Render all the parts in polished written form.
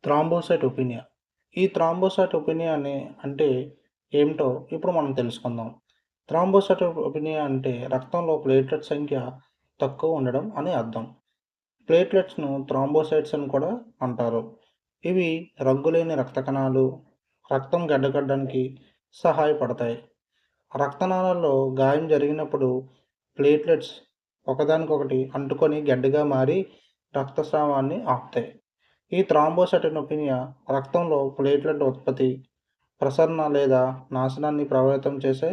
థ్రాంబోసైటోపెనియా. ఈ థ్రాంబోసైటోపెనియా అంటే ఏమిటో ఇప్పుడు మనం తెలుసుకుందాం. థ్రాంబోసైటోపెనియా అంటే రక్తంలో ప్లేట్లెట్స్ సంఖ్య తక్కువ ఉండడం అని అర్థం. ప్లేట్లెట్స్‌ను థ్రాంబోసైట్స్ అని కూడా అంటారు. ఇవి రంగులేని రక్త కణాలు, రక్తం గడ్డకట్టడానికి సహాయపడతాయి. రక్తనాళాల్లో గాయం జరిగినప్పుడు ప్లేట్లెట్స్ ఒకదానికొకటి అంటుకొని గడ్డగా మారి రక్తస్రావాన్ని ఆపుతాయి. ఈ థ్రాంబోసైటోపెనియా రక్తంలో ప్లేట్లెట్ ఉత్పత్తి, ప్రసరణ లేదా నాశనాన్ని ప్రభావితం చేసే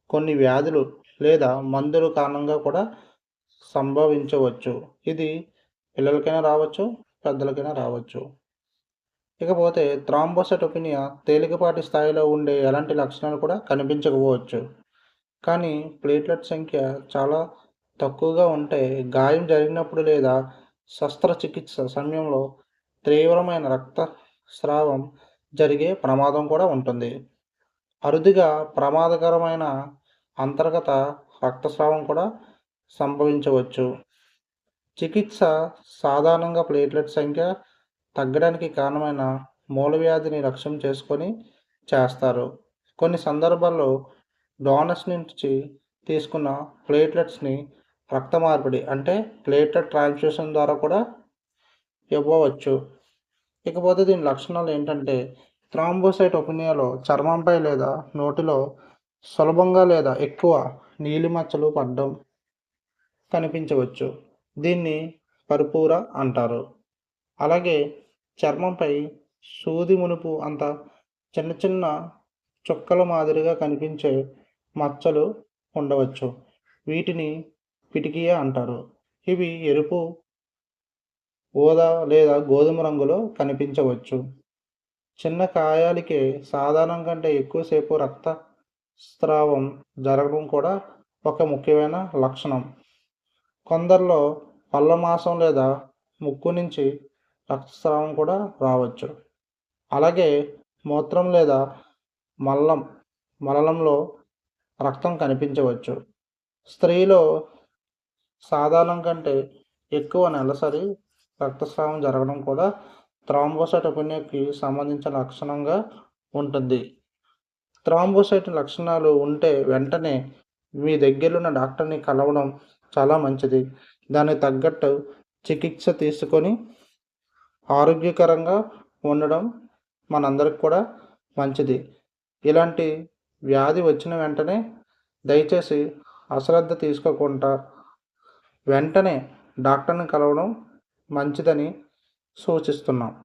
కొన్ని వ్యాధులు లేదా మందుల కారణంగా కూడా సంభవించవచ్చు. ఇది పిల్లలకైనా రావచ్చు, పెద్దలకైనా రావచ్చు. ఇకపోతే థ్రాంబోసైటోపెనియా తేలికపాటి స్థాయిలో ఉండే ఎలాంటి లక్షణాలు కూడా కనిపించకపోవచ్చు. కానీ ప్లేట్లెట్ సంఖ్య చాలా తక్కువగా ఉంటే గాయం జరిగినప్పుడు లేదా శస్త్రచికిత్స సమయంలో తీవ్రమైన రక్తస్రావం జరిగే ప్రమాదం కూడా ఉంటుంది. అరుదుగా ప్రమాదకరమైన అంతర్గత రక్తస్రావం కూడా సంభవించవచ్చు. చికిత్స సాధారణంగా ప్లేట్లెట్ సంఖ్య తగ్గడానికి కారణమైన మూలవ్యాధిని లక్ష్యం చేసుకొని చేస్తారు. కొన్ని సందర్భాల్లో డోనర్స్ నుంచి తీసుకున్న ప్లేట్లెట్స్‌ని రక్త మార్పిడి అంటే ప్లేట్లెట్ ట్రాన్స్‌ఫ్యూషన్ ద్వారా కూడా ఇవ్వవచ్చు. ఇకపోతే దీని లక్షణాలు ఏంటంటే థ్రాంబోసైటోపెనియాలో చర్మంపై లేదా నోటిలో సులభంగా లేదా ఎక్కువ నీలిమచ్చలు పడడం కనిపించవచ్చు. దీన్ని పర్పూర అంటారు. అలాగే చర్మంపై సూది మునుపు అంత చిన్న చిన్న చుక్కల మాదిరిగా కనిపించే మచ్చలు ఉండవచ్చు. వీటిని పిటికియా అంటారు. ఇవి ఎరుపు, ఊదా లేదా గోధుమ రంగులో కనిపించవచ్చు. చిన్న గాయాలకే సాధారణం కంటే ఎక్కువసేపు రక్తస్రావం జరగడం కూడా ఒక ముఖ్యమైన లక్షణం. కొందరిలో పళ్ళ మాంసం లేదా ముక్కు నుంచి రక్తస్రావం కూడా రావచ్చు. అలాగే మూత్రం లేదా మలలంలో రక్తం కనిపించవచ్చు. స్త్రీలో సాధారణం కంటే ఎక్కువ నెలసరి రక్తస్రావం జరగడం కూడా థ్రాంబోసైటోపెనియాకి సంబంధించిన లక్షణంగా ఉంటుంది. థ్రాంబోసైట్ లక్షణాలు ఉంటే వెంటనే మీ దగ్గరలో ఉన్న డాక్టర్ని కలవడం చాలా మంచిది. దానికి తగ్గట్టు చికిత్స తీసుకొని ఆరోగ్యకరంగా ఉండడం మనందరికి కూడా మంచిది. ఇలాంటి వ్యాధి వచ్చిన వెంటనే దయచేసి అశ్రద్ధ తీసుకోకుండా వెంటనే డాక్టర్ని కలవడం మంచిదని సూచిస్తున్నాం.